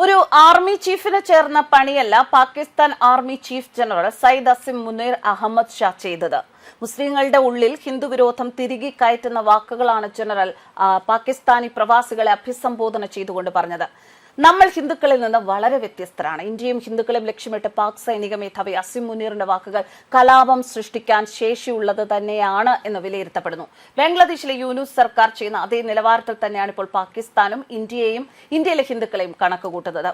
ഒരു ആർമി ചീഫിന് ചേർന്ന പണിയല്ല Pakistan army chief general Syed Asim Munir Ahmed Shah ചെയ്തത്. മുസ്ലിങ്ങളുടെ ഉള്ളിൽ ഹിന്ദു വിരോധം തിരികെ കയറ്റുന്ന വാക്കുകളാണ് ജനറൽ പാകിസ്ഥാനി പ്രവാസികളെ അഭിസംബോധന ചെയ്തുകൊണ്ട് പറഞ്ഞത്. നമ്മൾ ഹിന്ദുക്കളിൽ നിന്ന് വളരെ വ്യത്യസ്തരാണ്. ഇന്ത്യയും ഹിന്ദുക്കളെയും ലക്ഷ്യമിട്ട് പാക് സൈനിക മേധാവി അസിം മുനീറിന്റെ വാക്കുകൾ കലാപം സൃഷ്ടിക്കാൻ ശേഷിയുള്ളത് തന്നെയാണ് എന്ന് വിലയിരുത്തപ്പെടുന്നു. ബംഗ്ലാദേശിലെ യൂനുസ് സർക്കാർ ചെയ്യുന്ന അതേ നിലവാരത്തിൽ തന്നെയാണ് ഇപ്പോൾ പാകിസ്ഥാനും ഇന്ത്യയിലെ ഹിന്ദുക്കളെയും കണക്കുകൂട്ടുന്നത്.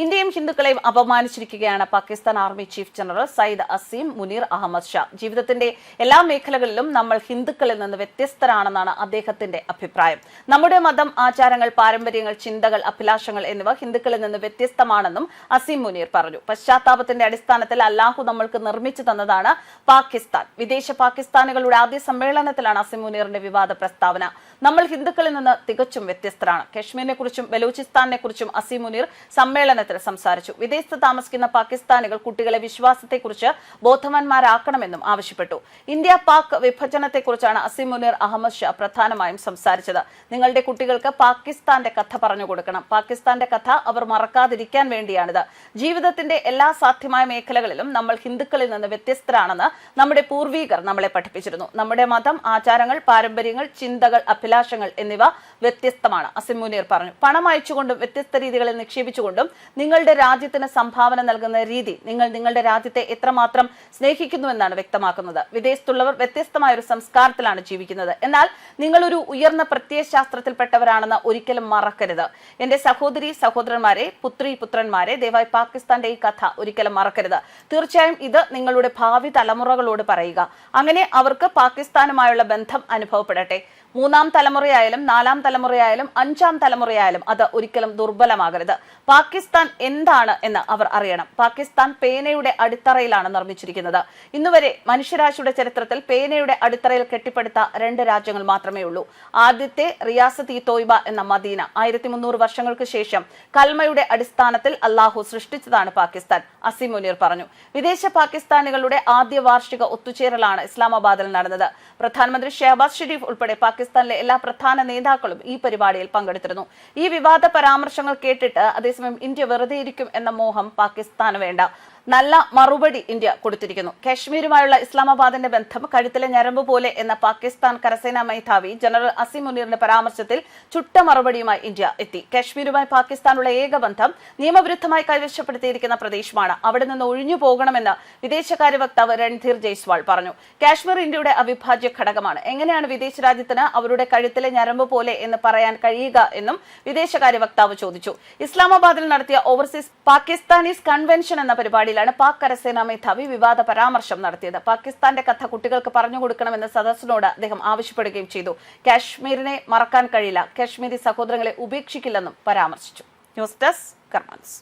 ഇന്ത്യയും ഹിന്ദുക്കളെയും അപമാനിച്ചിരിക്കുകയാണ് Pakistan army chief general Syed Asim Munir Ahmed Shah. ജീവിതത്തിന്റെ എല്ലാ മേഖലകളിലും നമ്മൾ ഹിന്ദുക്കളിൽ നിന്ന് വ്യത്യസ്തരാണെന്നാണ് അദ്ദേഹത്തിന്റെ അഭിപ്രായം. നമ്മുടെ മതം, ആചാരങ്ങൾ, പാരമ്പര്യങ്ങൾ, ചിന്തകൾ, അഭിലാഷങ്ങൾ എന്നിവ ഹിന്ദുക്കളിൽ നിന്ന് വ്യത്യസ്തമാണെന്നും അസിം മുനീർ പറഞ്ഞു. പശ്ചാത്താപത്തിന്റെ അടിസ്ഥാനത്തിൽ അല്ലാഹു നമ്മൾക്ക് നിർമ്മിച്ചു തന്നതാണ് പാകിസ്ഥാൻ. വിദേശ പാകിസ്ഥാനികളുടെ ആദ്യ സമ്മേളനത്തിലാണ് അസിം മുനീറിന്റെ വിവാദ പ്രസ്താവന. നമ്മൾ ഹിന്ദുക്കളിൽ നിന്ന് തികച്ചും വ്യത്യസ്തരാണ്. കശ്മീരിനെ കുറിച്ചും ബലൂചിസ്ഥാനെ കുറിച്ചും അസിം മുനീർ സമ്മേളനത്തിൽ സംസാരിച്ചു. വിദേശത്ത് താമസിക്കുന്ന പാകിസ്ഥാനികൾ കുട്ടികളെ വിശ്വാസത്തെക്കുറിച്ച് ബോധവാന്മാരാക്കണമെന്നും ആവശ്യപ്പെട്ടു. ഇന്ത്യ പാക് വിഭജനത്തെക്കുറിച്ചാണ് അസിം മുനീർ അഹമ്മദ് ഷാ പ്രധാനമായും സംസാരിച്ചത്. നിങ്ങളുടെ കുട്ടികൾക്ക് പാകിസ്ഥാന്റെ കഥ പറഞ്ഞു കൊടുക്കണം. പാകിസ്ഥാന്റെ കഥ അവർ മറക്കാതിരിക്കാൻ വേണ്ടിയാണിത്. ജീവിതത്തിന്റെ എല്ലാ സാധ്യമായ മേഖലകളിലും നമ്മൾ ഹിന്ദുക്കളിൽ നിന്ന് വ്യത്യസ്തരാണെന്ന് നമ്മുടെ പൂർവികർ നമ്മളെ പഠിപ്പിച്ചിരുന്നു. നമ്മുടെ മതം, ആചാരങ്ങൾ, പാരമ്പര്യങ്ങൾ, ചിന്തകൾ, അഭിലാഷങ്ങൾ എന്നിവ വ്യത്യസ്തമാണ്, അസിം മുനീർ പറഞ്ഞു. പണം അയച്ചുകൊണ്ടും വ്യത്യസ്ത രീതികളിൽ നിക്ഷേപിച്ചുകൊണ്ടും നിങ്ങളുടെ രാജ്യത്തിന് സംഭാവന നൽകുന്ന രീതി നിങ്ങൾ നിങ്ങളുടെ രാജ്യത്തെ എത്രമാത്രം സ്നേഹിക്കുന്നുവെന്നാണ് വ്യക്തമാക്കുന്നത്. വിദേശത്തുള്ളവർ വ്യത്യസ്തമായ ഒരു സംസ്കാരത്തിലാണ് ജീവിക്കുന്നത്. എന്നാൽ നിങ്ങൾ ഒരു ഉയർന്ന പ്രത്യയശാസ്ത്രത്തിൽപ്പെട്ടവരാണെന്ന് ഒരിക്കലും മറക്കരുത്. എന്റെ സഹോദരി സഹോദരന്മാരെ, പുത്രന്മാരെ, ദയവായി പാകിസ്ഥാന്റെ ഈ കഥ ഒരിക്കലും മറക്കരുത്. തീർച്ചയായും ഇത് നിങ്ങളുടെ ഭാവി തലമുറകളോട് പറയുക. അങ്ങനെ അവർക്ക് പാകിസ്ഥാനുമായുള്ള ബന്ധം അനുഭവപ്പെടട്ടെ. മൂന്നാം തലമുറയായാലും നാലാം തലമുറയായാലും അഞ്ചാം തലമുറയായാലും അത് ഒരിക്കലും ദുർബലമാകരുത്. പാകിസ്ഥാൻ എന്താണ് എന്ന് അവർ അറിയണം. പാകിസ്ഥാൻ പേനയുടെ അടിത്തറയിലാണ് നിർമ്മിച്ചിരിക്കുന്നത്. ഇന്നുവരെ മനുഷ്യരാശിയുടെ ചരിത്രത്തിൽ പേനയുടെ അടിത്തറയിൽ കെട്ടിപ്പടുത്ത 2 രാജ്യങ്ങൾ മാത്രമേ ഉള്ളൂ. ആദ്യത്തെ റിയാസത്ത് ഇ തോയ്ബ എന്ന മദീന 1300 വർഷങ്ങൾക്ക് ശേഷം കൽമയുടെ അടിസ്ഥാനത്തിൽ അല്ലാഹു സൃഷ്ടിച്ചതാണ് പാകിസ്ഥാൻ, അസിം മുനീർ പറഞ്ഞു. വിദേശ പാകിസ്ഥാനികളുടെ ആദ്യ വാർഷിക ഒത്തുചേരലാണ് ഇസ്ലാമാബാദിൽ നടന്നത്. പ്രധാനമന്ത്രി ഷഹബാസ് ഷെരീഫ് ഉൾപ്പെടെ പാകിസ്ഥാനിലെ എല്ലാ പ്രധാന നേതാക്കളും ഈ പരിപാടിയിൽ പങ്കെടുത്തിരുന്നു. ഈ വിവാദ പരാമർശങ്ങൾ കേട്ടിട്ട് അതേസമയം ഇന്ത്യ വെറുതെ ഇരിക്കും എന്ന മോഹം പാകിസ്ഥാന് വേണ്ട. നല്ല മറുപടി ഇന്ത്യ കൊടുത്തിരിക്കുന്നു. കാശ്മീരുമായുള്ള ഇസ്ലാമാബാദിന്റെ ബന്ധം കഴുത്തിലെ ഞരമ്പ് പോലെ എന്ന പാകിസ്ഥാൻ കരസേനാ മേധാവി ജനറൽ അസിം മുനീറിന്റെ പരാമർശത്തിൽ ചുട്ട മറുപടിയുമായി ഇന്ത്യ എത്തി. കാശ്മീരുമായി പാകിസ്ഥാനുള്ള ഏക ബന്ധം നിയമവിരുദ്ധമായി കൈവശപ്പെടുത്തിയിരിക്കുന്ന പ്രദേശമാണ്. അവിടെ നിന്ന് ഒഴിഞ്ഞു പോകണമെന്ന് വിദേശകാര്യ വക്താവ് രൺധീർ ജയ്സ്വാൾ പറഞ്ഞു. കാശ്മീർ ഇന്ത്യയുടെ അവിഭാജ്യ ഘടകമാണ്. എങ്ങനെയാണ് വിദേശ രാജ്യത്തിന് അവരുടെ കഴുത്തിലെ ഞരമ്പ് പോലെ എന്ന് പറയാൻ കഴിയുക എന്നും വിദേശകാര്യ വക്താവ് ചോദിച്ചു. ഇസ്ലാമാബാദിൽ നടത്തിയ ഓവർസീസ് പാകിസ്ഥാനീസ് കൺവെൻഷൻ എന്ന പരിപാടിയിൽ പാക് കരസേനാ മേധാവി വിവാദ പരാമർശം നടത്തിയത്. പാകിസ്ഥാന്റെ കഥ കുട്ടികൾക്ക് പറഞ്ഞു കൊടുക്കണമെന്ന് സദസ്സിനോട് അദ്ദേഹം ആവശ്യപ്പെടുകയും ചെയ്തു. കാശ്മീരിനെ മറക്കാൻ കഴിയില്ല, കാശ്മീരി സഹോദരങ്ങളെ ഉപേക്ഷിക്കില്ലെന്നും പരാമർശിച്ചു. News desk കർമാൻസ്.